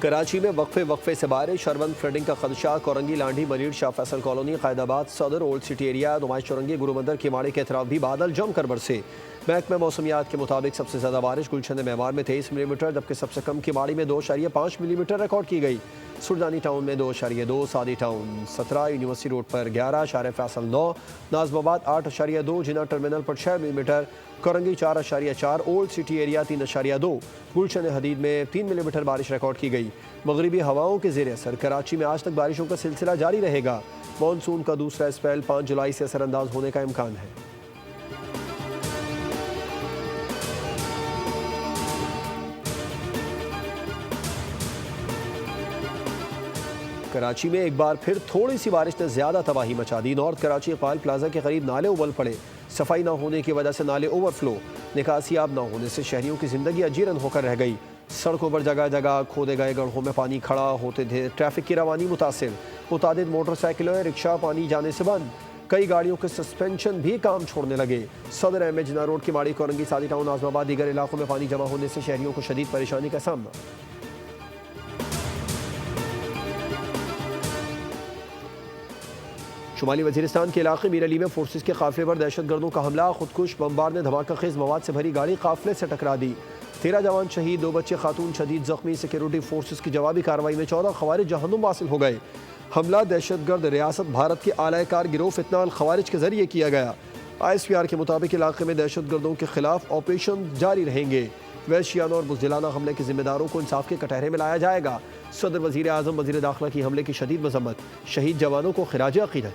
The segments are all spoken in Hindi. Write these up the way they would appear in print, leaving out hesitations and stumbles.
कराची में वक्फे से बारिश, अर्बन फ्लडिंग का खदशा। कोरंगी, लांडी, मरीड, शाह फैसल कॉलोनी, कायदाबाद सदर, ओल्ड सिटी एरिया, नुमाइश चौरंगी, गुरुमंदिर किमाड़ी के तरफ भी बादल जमकर बरसे। महकमे मौसमियात के मुताबिक सबसे ज़्यादा बारिश गुलशन मेवार में 23 मिलीमीटर, जबकि सबसे कम किमाड़ी में 2.5 मिलीमीटर रिकॉर्ड की गई। सुरदानी टाउन में 2.2, सादी टाउन 17, यूनिवर्सिटी रोड पर 11, शाह फैसल 9, नाजमाबाद 8.2, जिना टर्मिनल पर 6 millimetre, Korangi 4.4, old city area 3.2, गुलशन हदीद में 3 मिलीमीटर बारिश रिकॉर्ड की गई। मगरिबी हवाओं के ज़ेर असर कराची में आज तक बारिशों का सिलसिला जारी रहेगा। मानसून का दूसरा स्पेल 5 जुलाई से असरअंदाज होने का इम्कान है। कराची में एक बार फिर थोड़ी सी बारिश ने ज्यादा तबाही मचा दी। नॉर्थ कराची इकबाल प्लाजा के करीब नाले उबल पड़े। सफाई न होने की वजह से नाले ओवरफ्लो, निकासियाब न होने से शहरियों की जिंदगी अजीरन होकर रह गई। सड़कों पर जगह जगह खोदे गए गड्ढों में पानी खड़ा होते थे। ट्रैफिक की रवानी मुतासिर, मुतादिद मोटरसाइकिलें, रिक्शा पानी जाने से बंद। कई गाड़ियों के सस्पेंशन भी काम छोड़ने लगे। सदर अहमद जिना रोड, किमाड़ी, कोरंगी, सादी टाउन, आजमाबाद दीगर इलाकों में पानी जमा होने से शहरियों को शदीद परेशानी का सामना। शुमाली वजीरिस्तान के इलाके मीर अली में फोर्सेस के काफिले पर दहशत गर्दों का हमला। खुदकुश बमबार ने धमाका खेज मवाद से भरी गाड़ी काफिले से टकरा दी। 13 जवान शहीद, 2 बच्चे खातून शदीद जख्मी। सिक्योरिटी फोर्सेस की जवाबी कार्रवाई में 14 खवारिज जहन्नुम हासिल हो गए। हमला दहशतगर्द रियासत भारत के आलाकार गिरोह फितनाल खवारिज के जरिए किया गया। ISPR के मुताबिक इलाके में दहशत गर्दों के खिलाफ ऑपरेशन जारी रहेंगे। वहशियाना और बुज़दिलाना हमले के जिम्मेदारों को इंसाफ के कटहरे में लाया जाएगा। सदर वज़ीर आज़म वज़ीर दाखिला की हमले की शदीद मजम्मत, शहीद जवानों को खिराज अक़ीदत।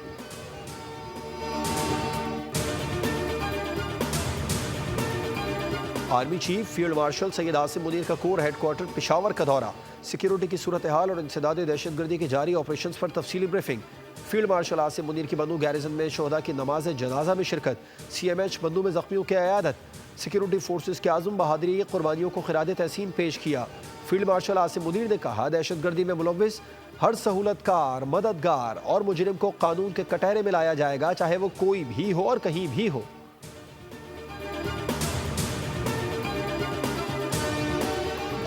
Army chief field marshal Syed Asim Munir का कोर हेडक्वार्टर पेशावर का दौरा। सिक्योरिटी की सूरत हाल और इंसदाद दहशतगर्दी के जारी ऑपरेशन पर तफसीली briefing. Field marshal Asim Munir की बंदू गैरिजन में शोहदा की नमाज जनाजा में शिरकत। CMH बंदू में जख्मियों की अयादत। सिक्योरिटी फोर्सेस के आज़म बहादुरी कुर्बानियों को खिराज तहसीन पेश किया। फील्ड मार्शल आसिम मुनीर ने कहा, दहशतगर्दी में मुलव्विस हर सहूलतकार, मददगार और मुजरिम को कानून के कटहरे में लाया जाएगा, चाहे वो कोई भी हो और कहीं भी हो।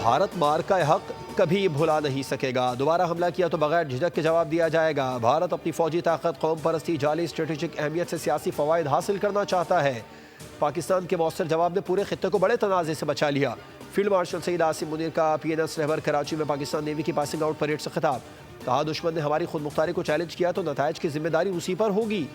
भारत मार का हक कभी भुला नहीं सकेगा। दोबारा हमला किया तो बगैर झिझक के जवाब दिया जाएगा। भारत अपनी फौजी ताकत, कौम परस्ती, जाली स्ट्रेटेजिक अहमियत से सियासी फवायद हासिल करना चाहता है। पाकिस्तान के मौसर जवाब ने पूरे खित्ते को बड़े तनाज़े से बचा लिया। फील्ड मार्शल सैयद आसिम मुनीर का PNS रहबर कराची में पाकिस्तान नेवी की पासिंग आउट परेड से खिताब। कहा, दुश्मन ने हमारी खुद मुख्तारी को चैलेंज किया तो नतायज की जिम्मेदारी उसी पर होगी।